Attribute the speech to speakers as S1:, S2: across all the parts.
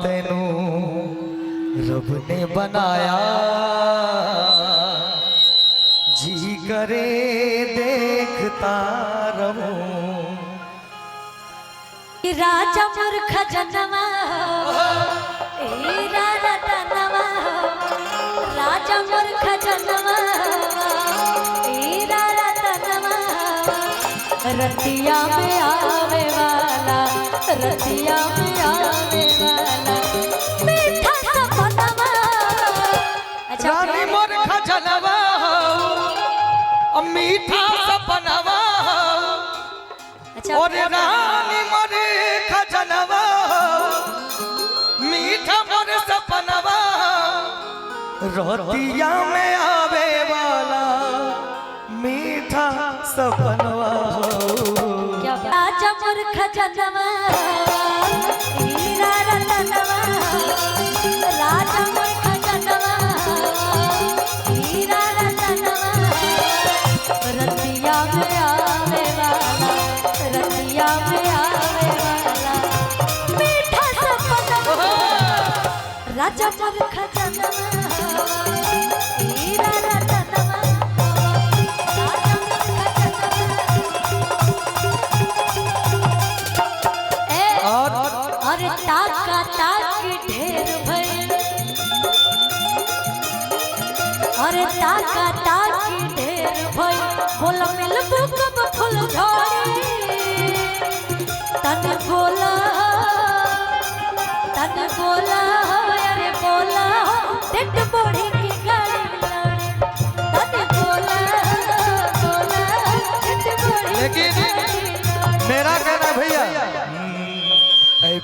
S1: तेनू रब ने बनाया जी करे देखता रहूं।
S2: राजा मूर्ख जनवा रतनवा राजा मूर्ख जनवा रतनवा रतिया में आवे वाला रतिया में आवे वाला मीठा सपनवा। अच्छा
S1: रानी मूर्ख जनवा मीठा सपनवा और रानी मूर्ख जनवा मीठा मोर सपनवा रोतिया में आवे वाला मीठा सपनवा।
S2: क्या राजा मूर्ख जनवा हीरा रतनवा राजा मूर्ख जनवा हीरा रतनवा रतिया में आवे वाला रतिया में आवे वाला मीठा सपनवा। राजा मूर्ख जनवा हीरा रतनवा राजा मूर्ख जनवा। अरे ताका ताकी ढेर भइल अरे ताका ताकी ढेर भइल बोला मिलबू कब फूल झड़ी तन बोला अरे बोला डेट बॉडी की गाड़ी लड़ी तन बोला डेट बॉडी
S1: लेकिन मेरा कहना भैया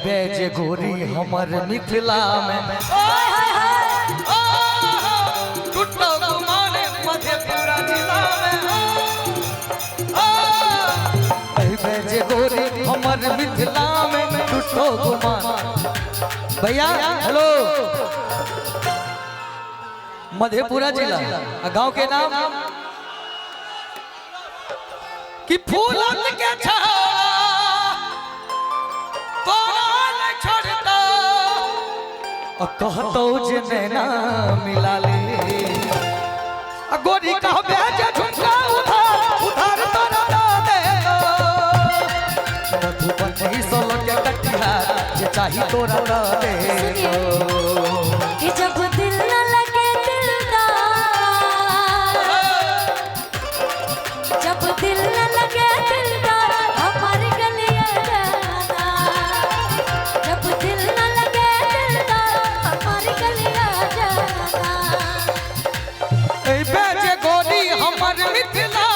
S1: बेजे गोरी हमर मिथिला में टूटो गुमाने मधेपुरा जिला में बेजे गोरी हमर मिथिला में टूटो गुमान। भैया हेलो मधेपुरा जिला गांव के नाम कि फूलन के कहतो जे नैना मिला ले गोरी कहबे जे झुमका उधार तोरा दे मधुबनी सोल के कटिया जे चाही तोरा दे
S2: कि जब दिल न लगे दिलदार जब दिल न लगे दिलदार हमारी गलियां जाना जब दिल न लगे
S1: बेजे गोरी हमर मिथिला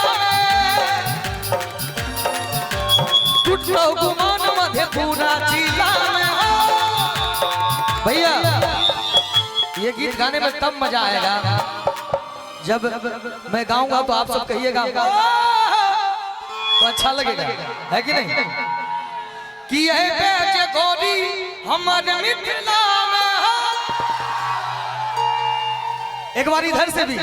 S1: टूटलो गुमान मधेपुरा जिला में। भैया ये गीत गाने में तब मजा आएगा जब मैं गाऊंगा तो आप सब कहिएगा तो अच्छा लगेगा है कि नहीं कि ये बेजे गोरी हमर मिथिला में। एक बार इधर से भी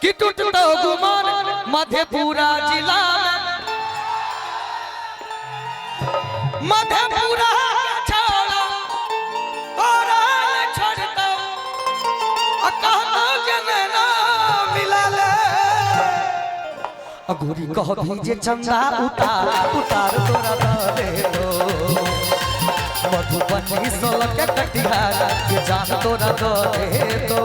S1: कि टूटतो गुमान मधेपुरा जिला में मधेपुरा छोड़ो और छोड़ दो कहतो जनना मिला ले गोरी कह भीजे चंदा उतार तोरा दे दो मधुबनी सोल के कटिया के जान तोरा दे दो।